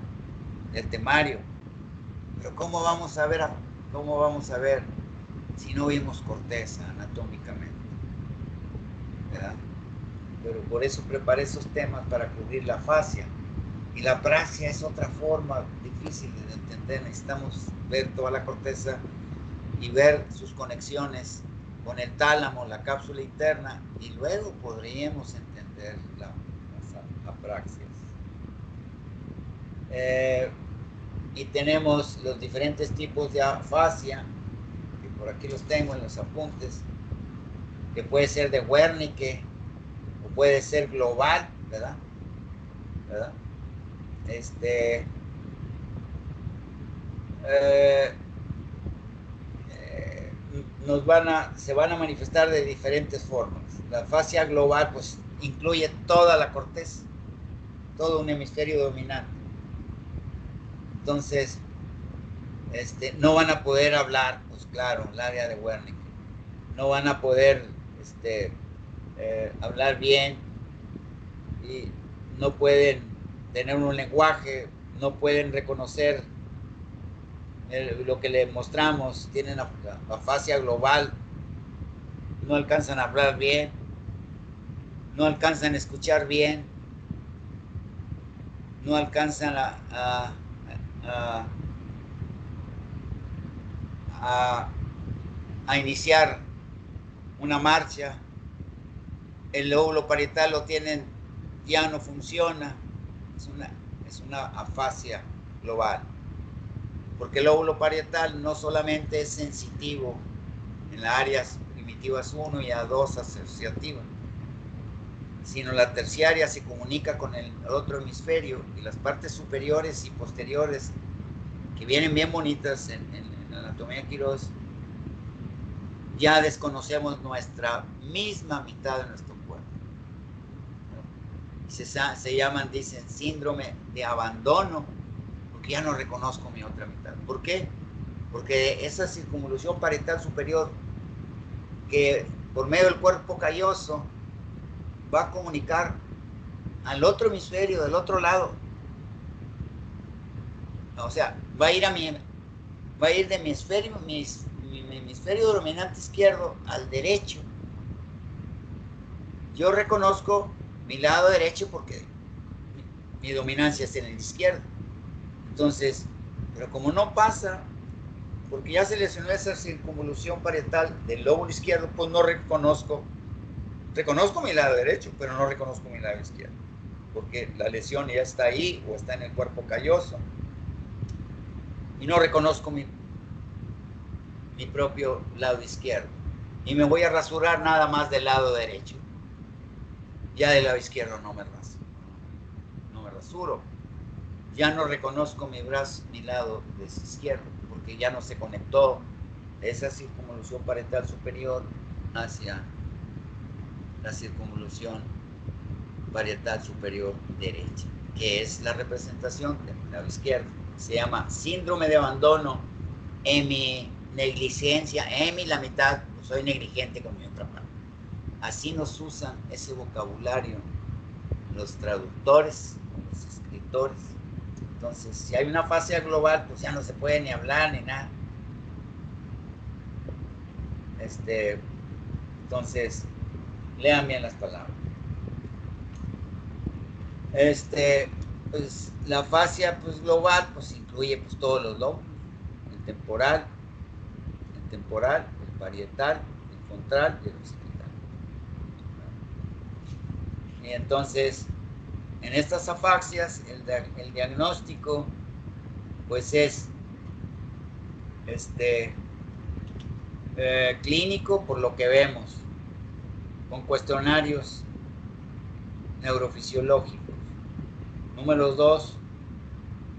del temario. Pero ¿cómo vamos a ver si no vimos corteza anatómicamente? ¿Verdad? Pero por eso preparé esos temas para cubrir la afasia. Y la apraxia es otra forma difícil de entender. Necesitamos ver toda la corteza y ver sus conexiones con el tálamo, la cápsula interna, y luego podríamos entender las apraxias. Y tenemos los diferentes tipos de afasia, que por aquí los tengo en los apuntes, que puede ser de Wernicke o puede ser global, ¿verdad? Se van a manifestar de diferentes formas. La afasia global pues incluye toda la corteza, todo un hemisferio dominante. Entonces, no van a poder hablar, pues claro, el área de Wernicke. No van a poder hablar bien y no pueden tener un lenguaje, no pueden reconocer lo que les mostramos, tienen afasia global, no alcanzan a hablar bien, no alcanzan a escuchar bien, no alcanzan a iniciar una marcha, el lóbulo parietal lo tienen, ya no funciona, es una afasia global. Porque el lóbulo parietal no solamente es sensitivo en las áreas primitivas 1 y A2 asociativas, sino la terciaria se comunica con el otro hemisferio y las partes superiores y posteriores, que vienen bien bonitas en la anatomía Quirós, ya desconocemos nuestra misma mitad de nuestro cuerpo. Se llaman, dicen, síndrome de abandono, porque ya no reconozco mi otra mitad. ¿Por qué? Porque esa circunvolución parietal superior, que por medio del cuerpo calloso va a comunicar al otro hemisferio del otro lado. O sea, va a ir de mi hemisferio dominante izquierdo al derecho. Yo reconozco mi lado derecho porque mi dominancia es en el izquierdo. Entonces, pero como no pasa porque ya se lesionó esa circunvolución parietal del lóbulo izquierdo, pues no reconozco mi lado derecho, pero no reconozco mi lado izquierdo, porque la lesión ya está ahí o está en el cuerpo calloso, y no reconozco mi propio lado izquierdo, y me voy a rasurar nada más del lado derecho. Ya del lado izquierdo no me rasuro. Ya no reconozco mi brazo, mi lado izquierdo, porque ya no se conectó esa circunvolución parietal superior hacia la circunvolución parietal superior derecha, que es la representación del lado izquierdo. Se llama síndrome de abandono, heminegligencia, hemi la mitad, pues soy negligente con mi otra mano. Así nos usan ese vocabulario los traductores, los escritores. Entonces, si hay una fascia global, pues ya no se puede ni hablar ni nada. Entonces, lean bien las palabras. Pues la fascia pues, global pues incluye pues, todos los lóbulos, el temporal, el parietal, el frontal y el occipital. Y entonces, en estas afaxias, el diagnóstico pues es clínico por lo que vemos, con cuestionarios neurofisiológicos. Número 2,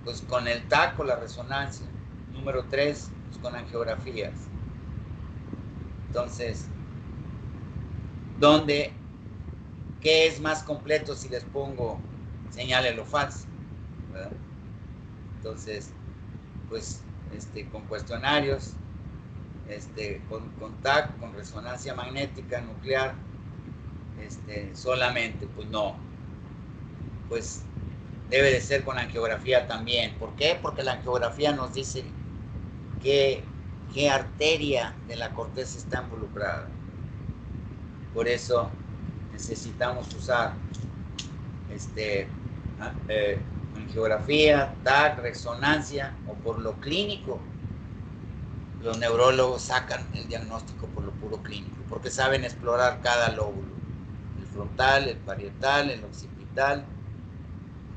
pues con el TAC o la resonancia. Número 3, pues con angiografías. Entonces, ¿qué es más completo si les pongo señale lo falso? ¿Verdad? Entonces, pues con cuestionarios, con TAC, con resonancia magnética nuclear, solamente, pues no. Pues debe de ser con angiografía también. ¿Por qué? Porque la angiografía nos dice qué arteria de la corteza está involucrada. Por eso necesitamos usar angiografía, TAC, resonancia, o por lo clínico. Los neurólogos sacan el diagnóstico por lo puro clínico, porque saben explorar cada lóbulo, el frontal, el parietal, el occipital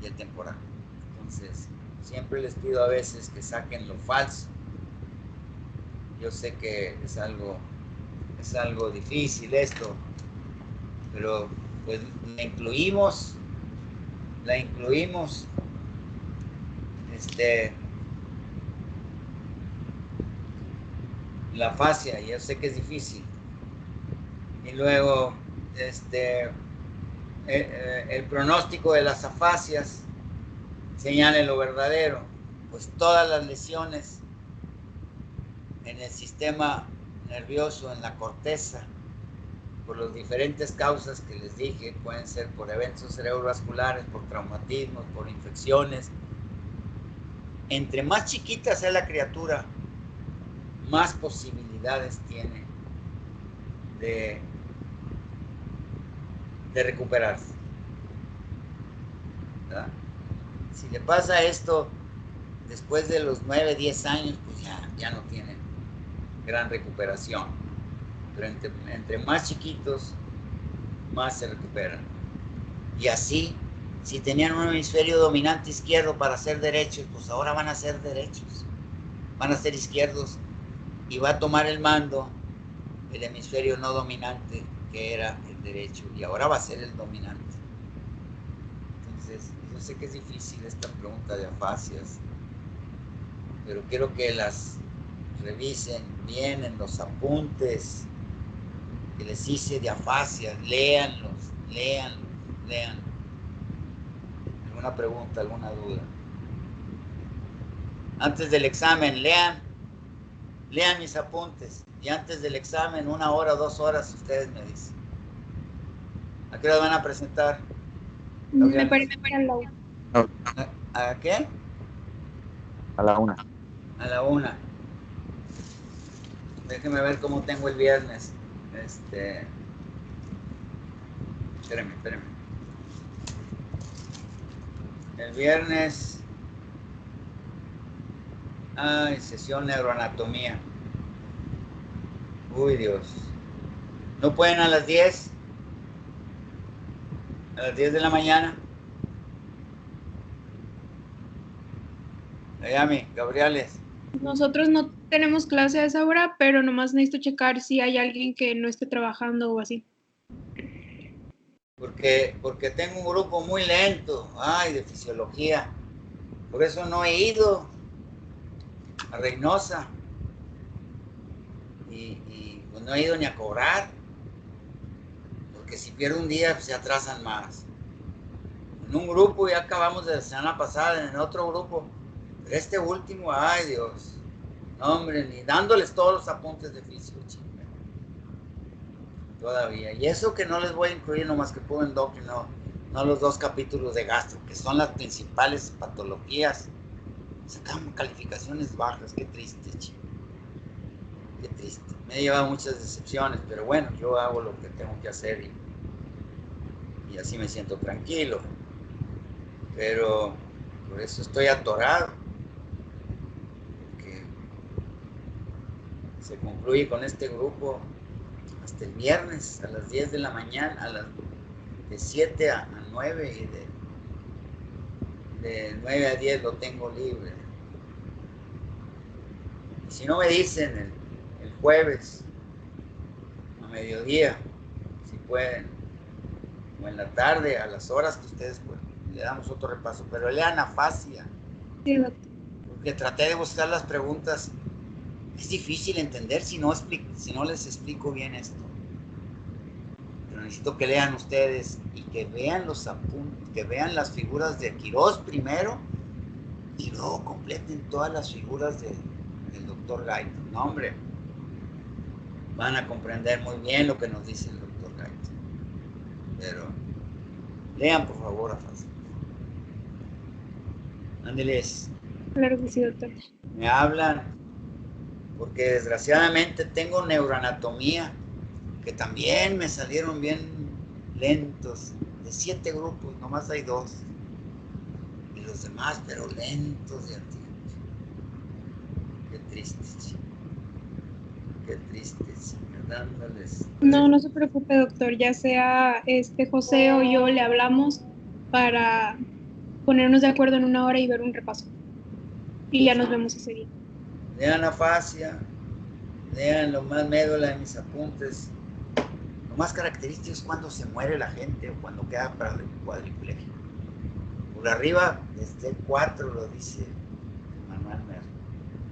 y el temporal. Entonces, siempre les pido a veces que saquen lo falso. Yo sé que es algo difícil esto, pero pues la incluimos la fascia, y yo sé que es difícil. Y luego el pronóstico de las afasias señala lo verdadero, pues todas las lesiones en el sistema nervioso, en la corteza, por las diferentes causas que les dije, pueden ser por eventos cerebrovasculares, por traumatismos, por infecciones. Entre más chiquita sea la criatura, más posibilidades tiene de recuperarse. ¿Verdad? Si le pasa esto después de los 9, 10 años, pues ya no tienen gran recuperación. Pero entre más chiquitos, más se recuperan. Y así, si tenían un hemisferio dominante izquierdo para ser derechos, pues ahora van a ser derechos, van a ser izquierdos, y va a tomar el mando el hemisferio no dominante, que era el derecho, y ahora va a ser el dominante. Entonces, yo sé que es difícil esta pregunta de afasias, pero quiero que las revisen bien en los apuntes que les hice de afasias, léanlos. ¿Alguna pregunta, alguna duda? Antes del examen, lean mis apuntes, y antes del examen, 1 hora o 2 horas, ustedes me dicen. ¿A qué hora van a presentar? Me parece que ¿A qué? A la 1. A la 1. Déjenme ver cómo tengo el viernes. Espérenme. El viernes Ay, sesión neuroanatomía. Uy, Dios. ¿No pueden a las 10? A las 10 de la mañana. Miami, Gabriales. Nosotros no tenemos clase a esa hora, pero nomás necesito checar si hay alguien que no esté trabajando o así. Porque tengo un grupo muy lento, ay, de fisiología. Por eso no he ido a Reynosa. Y pues no he ido ni a cobrar. Porque si pierdo un día, pues se atrasan más. En un grupo ya acabamos de la semana pasada, en otro grupo. Pero este último, ay Dios. No, hombre, ni dándoles todos los apuntes de fisio, chinga. Todavía. Y eso que no les voy a incluir nomás que puro endocrino, no los 2 capítulos de gastro, que son las principales patologías. Sacamos calificaciones bajas, qué triste, chico. Qué triste. Me he llevado muchas decepciones, pero bueno, yo hago lo que tengo que hacer y así me siento tranquilo. Pero por eso estoy atorado. Porque se concluye con este grupo hasta el viernes a las 10 de la mañana, de 7 a 9 y de 9 a 10 lo tengo libre. Y si no me dicen el jueves a mediodía, si pueden, o en la tarde, a las horas que ustedes pueden, le damos otro repaso. Pero lean afasia, Sí, doctor. porque traté de buscar las preguntas. Es difícil entender si no les explico bien esto. Pero necesito que lean ustedes y que vean los apuntes, que vean las figuras de Quirós primero y luego completen todas las figuras del doctor Gaitan. No, hombre, van a comprender muy bien lo que nos dice el doctor Gaitan. Pero lean, por favor, afasia. Ándeles. Claro que sí, doctor. Me hablan, porque desgraciadamente tengo neuroanatomía, que también me salieron bien lentos. De 7 grupos, nomás hay 2. Y los demás, pero lentos de ti. Qué triste, chico. Qué triste, chico. Dándoles. No se preocupe, doctor. Ya sea José o yo le hablamos para ponernos de acuerdo en una hora y ver un repaso. Y ya nos vemos ese día. Lean afasia, lean lo más médula de mis apuntes. Lo más característico es cuando se muere la gente o cuando queda cuadripléjico. Por arriba, desde el 4 lo dice Manuel Mer.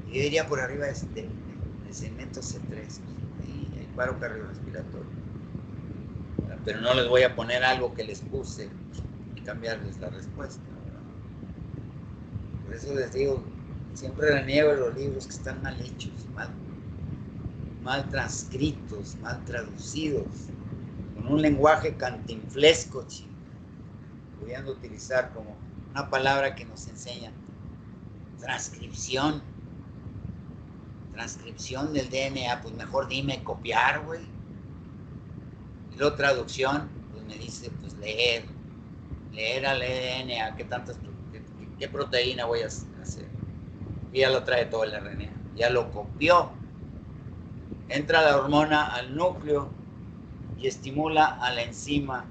Yo diría por arriba del segmento C3. Ahí hay paro cardiorrespiratorio. Pero no les voy a poner algo que les puse y cambiarles la respuesta, ¿verdad? Por eso les digo, siempre reniego de los libros que están mal hechos, mal transcritos, mal traducidos, con un lenguaje cantinflesco, chico, pudiendo utilizar como una palabra que nos enseñan, transcripción del DNA, pues mejor dime copiar, güey. Y luego traducción, pues me dice, pues leer al DNA, qué proteína voy a hacer. Y ya lo trae todo el RNA, ya lo copió. Entra la hormona al núcleo y estimula a la enzima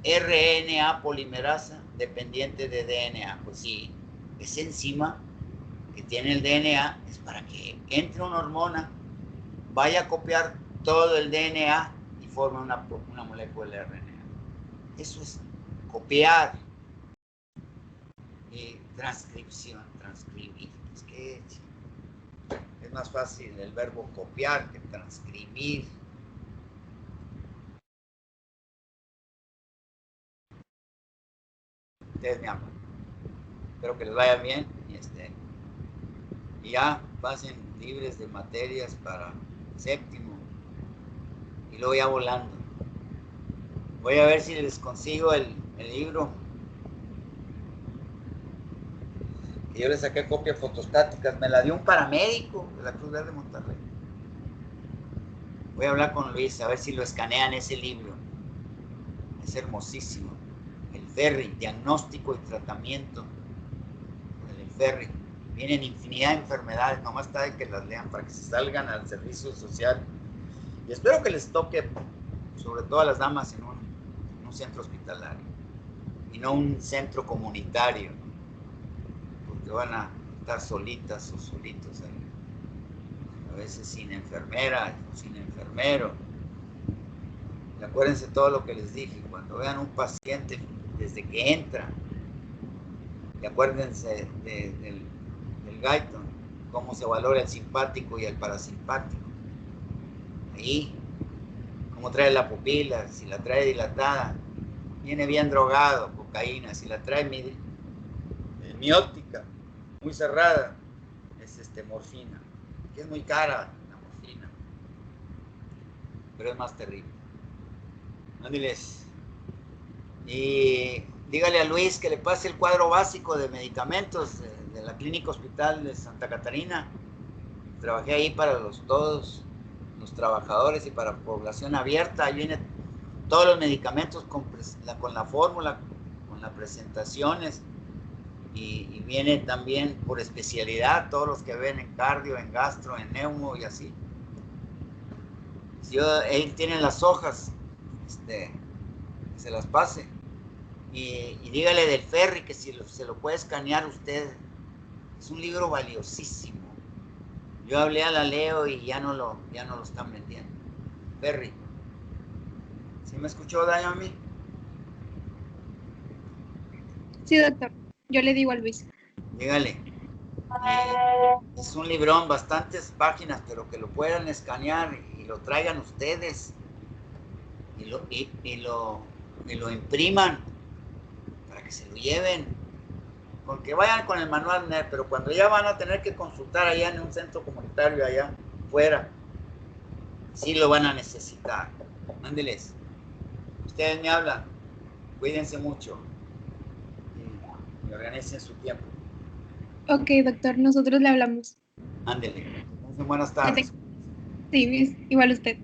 RNA polimerasa dependiente de DNA. Pues sí, esa enzima que tiene el DNA es para que entre una hormona, vaya a copiar todo el DNA y forme una molécula de RNA. Eso es copiar. Y transcripción, transcribir. Es que es más fácil el verbo copiar que transcribir. Ustedes me aman. Espero que les vaya bien y ya pasen libres de materias para séptimo y luego ya volando. Voy a ver si les consigo el libro que yo le saqué copias fotostáticas. Me la dio un paramédico de la Cruz Verde Monterrey. Voy a hablar con Luis a ver si lo escanean ese libro. Es hermosísimo. El Ferri, diagnóstico y tratamiento. El Ferri. Vienen infinidad de enfermedades, nomás está de que las lean para que se salgan al servicio social. Y espero que les toque, sobre todo a las damas, en un centro hospitalario y no un centro comunitario, porque van a estar solitas o solitos ahí, a veces sin enfermera o sin enfermero. Y acuérdense todo lo que les dije, cuando vean un paciente desde que entra, y acuérdense del Guyton, cómo se valora el simpático y el parasimpático. Ahí, cómo trae la pupila, si la trae dilatada, viene bien drogado, cocaína, si la trae miótica, muy cerrada, es morfina, que es muy cara la morfina, pero es más terrible. Ándiles. Y dígale a Luis que le pase el cuadro básico de medicamentos de la Clínica Hospital de Santa Catarina. Trabajé ahí para todos los trabajadores y para población abierta. Ahí viene todos los medicamentos con la fórmula, con las presentaciones. Y viene también por especialidad todos los que ven en cardio, en gastro, en neumo y así. Si él tiene las hojas, que se las pase. Y dígale del Ferri que si se lo puede escanear usted. Es un libro valiosísimo. Yo hablé a la Leo y ya no lo están vendiendo. Ferri. ¿Sí me escuchó, Dayami? Sí, doctor. Yo le digo a Luis. Dígale. Es un librón, bastantes páginas, pero que lo puedan escanear y lo traigan ustedes. Y lo impriman para que se lo lleven. Con que vayan con el manual NER, pero cuando ya van a tener que consultar allá en un centro comunitario allá fuera, sí lo van a necesitar. Mándeles. Ustedes me hablan. Cuídense mucho. Y organicen su tiempo. Ok, doctor, nosotros le hablamos. Ándele. Buenas tardes. Sí, igual usted.